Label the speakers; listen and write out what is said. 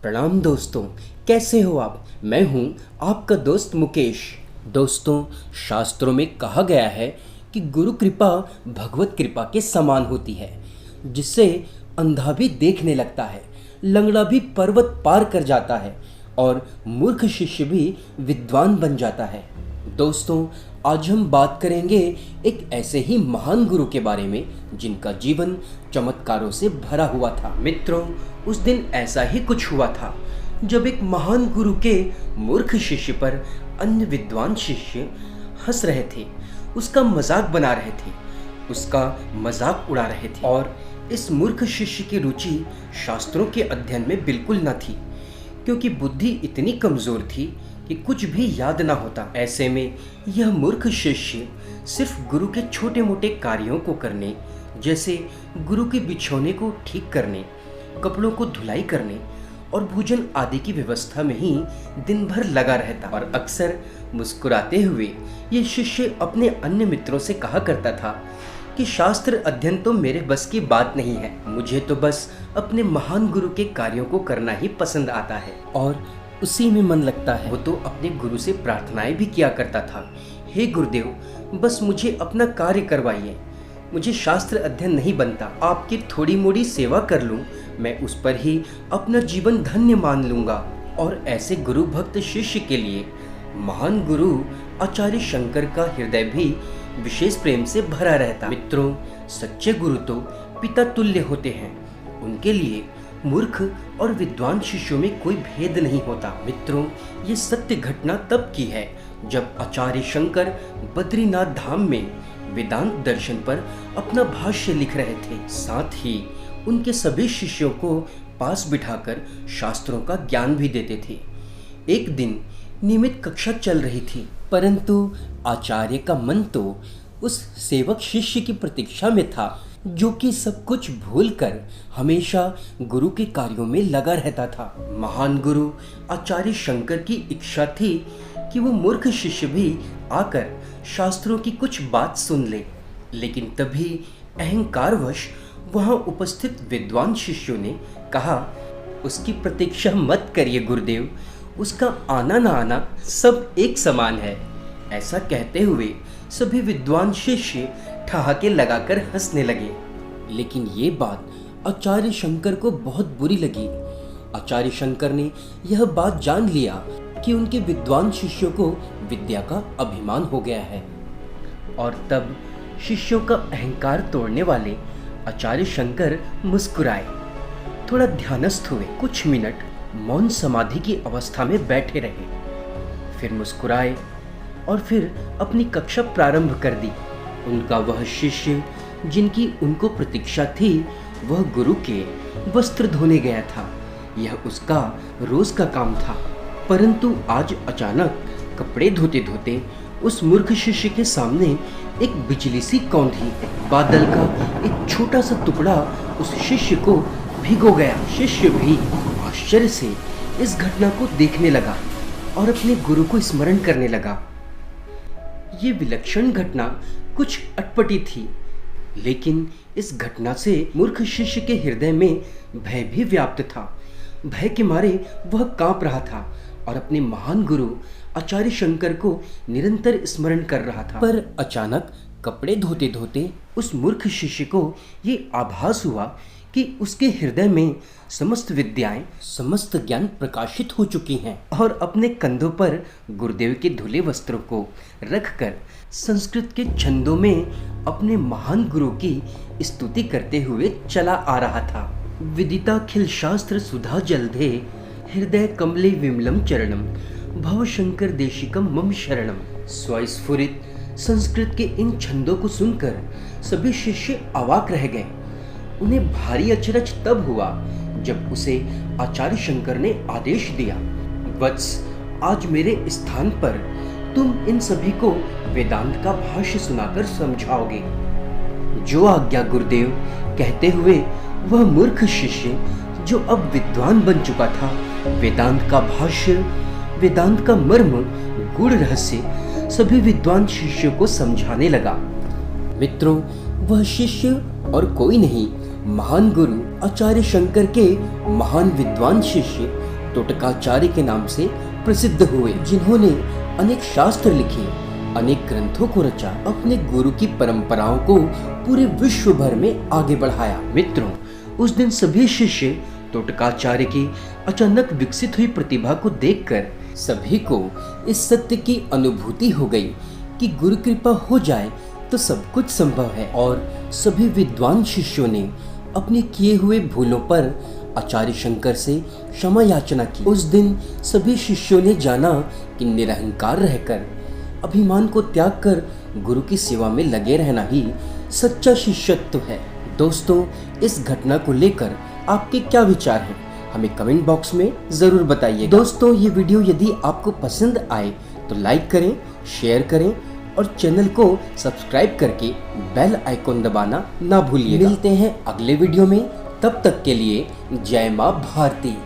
Speaker 1: प्रणाम दोस्तों, कैसे हो आप। मैं हूं आपका दोस्त मुकेश। दोस्तों, शास्त्रों में कहा गया है कि गुरु कृपा भगवत कृपा के समान होती है, जिससे अंधा भी देखने लगता है, लंगड़ा भी पर्वत पार कर जाता है और मूर्ख शिष्य भी विद्वान बन जाता है। दोस्तों, आज हम बात करेंगे एक ऐसे ही महान गुरु के बारे में जिनका जीवन चमत्कारों से भरा हुआ था। मित्रों, उस दिन ऐसा ही कुछ हुआ था जब एक महान गुरु के मूर्ख शिष्य पर अन्य विद्वान शिष्य हंस रहे थे, उसका मजाक बना रहे थे, उसका मजाक उड़ा रहे थे। और इस मूर्ख शिष्य की रुचि शास्त्रों के अध्ययन में बिल्कुल न थी, क्योंकि बुद्धि इतनी कमजोर थी कि कुछ भी याद ना होता। ऐसे में यह मूर्ख शिष्य सिर्फ गुरु के छोटे मोटे कार्यों को करने, जैसे गुरु के बिछौने को ठीक करने, कपड़ों को धुलाई करने और भोजन आदि की व्यवस्था में ही दिन भर लगा रहता। और अक्सर मुस्कुराते हुए ये शिष्य अपने अन्य मित्रों से कहा करता था कि शास्त्र अध्ययन तो मेरे बस की बात नहीं है, मुझे तो बस अपने महान गुरु के कार्यों को करना ही पसंद आता है और उसी में मन लगता है। वो तो अपने गुरु से प्रार्थनाएं भी किया करता था, हे गुरुदेव, बस मुझे अपना कार्य करवाइए, मुझे शास्त्र अध्ययन नहीं बनता, आपकी थोड़ी मोड़ी सेवा कर लूं, मैं उस पर ही अपना जीवन धन्य मान लूंगा। और ऐसे गुरु भक्त शिष्य के लिए महान गुरु आचार्य शंकर का हृदय भी विशेष प्रेम से भरा रहता। मित्रों, सच्चे गुरु तो पिता तुल्य होते हैं, उनके लिए मूर्ख और विद्वान शिष्यों में कोई भेद नहीं होता। मित्रों, ये सत्य घटना तब की है जब आचार्य शंकर बद्रीनाथ धाम में वेदांत दर्शन पर अपना भाष्य लिख रहे थे। साथ ही उनके सभी शिष्यों को पास बिठाकर शास्त्रों का ज्ञान भी देते थे। एक दिन नियमित कक्षा चल रही थी, परंतु आचार्य का मन तो उस सेवक शिष्य की प्रतीक्षा में था जो कि सब कुछ भूलकर हमेशा गुरु के कार्यों में लगा रहता था। महान गुरु आचार्य शंकर की इच्छा थी कि वो मूर्ख शिष्य भी आकर शास्त्रों की कुछ बात सुन ले, लेकिन तभी अहंकारवश वहां उपस्थित विद्वान शिष्यों ने कहा, उसकी प्रतीक्षा मत करिए गुरुदेव, उसका आना ना आना सब एक समान है। ऐसा कहते हुए सभी विद्वान शिष्य ठहाके लगाकर हंसने लगे। लेकिन ये बात आचार्य शंकर को बहुत बुरी लगी। आचार्य शंकर ने यह बात जान लिया कि उनके विद्वान शिष्यों को विद्या का अभिमान हो गया है, और तब शिष्यों का अहंकार तोड़ने वाले आचार्य शंकर मुस्कुराए, थोड़ा ध्यानस्थ हुए, कुछ मिनट मौन समाधि की अवस्था में बैठे रहे, फिर मुस्कुराए और फिर अपनी कक्षा प्रारंभ कर दी। उनका वह शिष्य जिनकी उनको प्रतीक्षा थी, वह गुरु के वस्त्र धोने गया था। यह उसका रोज का काम था, परंतु आज अचानक कपड़े धोते धोते उस मूर्ख शिष्य के सामने एक बिजली सी कौंधी बादल का एक छोटा सा टुकड़ा उस शिष्य को भिगो गया। शिष्य भी आश्चर्य से इस घटना को देखने लगा और अपने गुरु को स्मरण करने लगा। ये विलक्षण घटना कुछ अटपटी थी, लेकिन इस घटना से मूर्ख शिष्य के हृदय में भय भी व्याप्त था। भय के मारे वह कांप रहा था और अपने महान गुरु आचार्य शंकर को निरंतर स्मरण कर रहा था। पर अचानक कपड़े धोते धोते उस मूर्ख शिष्य को ये आभास हुआ कि उसके हृदय में समस्त विद्याएं, समस्त ज्ञान प्रकाशित हो चुकी हैं, और अपने कंधों पर गुरुदेव के धुले वस्त्रों को रखकर संस्कृत के छंदों में अपने महान गुरु की स्तुति करते हुए चला आ रहा था। विदिताखिल शास्त्र सुधा जलधे हृदय कमले विमलम चरणम भव शंकर देशिकम मम शरणम। स्वस्फुरित संस्कृत के इन छंदों को सुनकर सभी शिष्य अवाक रह गए। उन्हें भारी अचरज तब हुआ जब उसे आचार्य शंकर ने आदेश दिया, वत्स, आज मेरे स्थान पर तुम इन सभी को वेदांत का भाष्य सुनाकर समझाओगे। जो आज्ञा गुरुदेव, कहते हुए वह मूर्ख शिष्य जो अब विद्वान बन चुका था, वेदांत का भाष्य, वेदांत का मर्म, गूढ़ रहस्य सभी विद्वान शिष्यों को समझाने लगा। मित्रों, वह शिष्य और कोई नहीं, महान गुरु आचार्य शंकर के महान विद्वान शिष्य टोटकाचार्य के नाम से प्रसिद्ध हुए, जिन्होंने अनेक शास्त्र लिखे, अनेक ग्रंथों को रचा, अपने गुरु की परंपराओं को पूरे विश्व भर में आगे बढ़ाया। मित्रों, उस दिन सभी शिष्य टोटकाचार्य की अचानक विकसित हुई प्रतिभा को देखकर सभी को इस सत्य की अनुभूति हो गई कि गुरु कृपा हो जाए तो सब कुछ संभव है। और सभी विद्वान शिष्यों ने अपने किए हुए भूलों पर आचार्य शंकर से क्षमा याचना की। उस दिन सभी शिष्यों ने जाना कि निरहंकार रहकर, अभिमान को त्याग कर गुरु की सेवा में लगे रहना ही सच्चा शिष्यत्व है। दोस्तों, इस घटना को लेकर आपके क्या विचार हैं? हमें कमेंट बॉक्स में जरूर बताइए। दोस्तों, ये वीडियो यदि आपको पसंद आए तो लाइक करें, शेयर करें और चैनल को सब्सक्राइब करके बेल आइकॉन दबाना ना भूलिएगा। मिलते हैं अगले वीडियो में, तब तक के लिए जय मां भारती।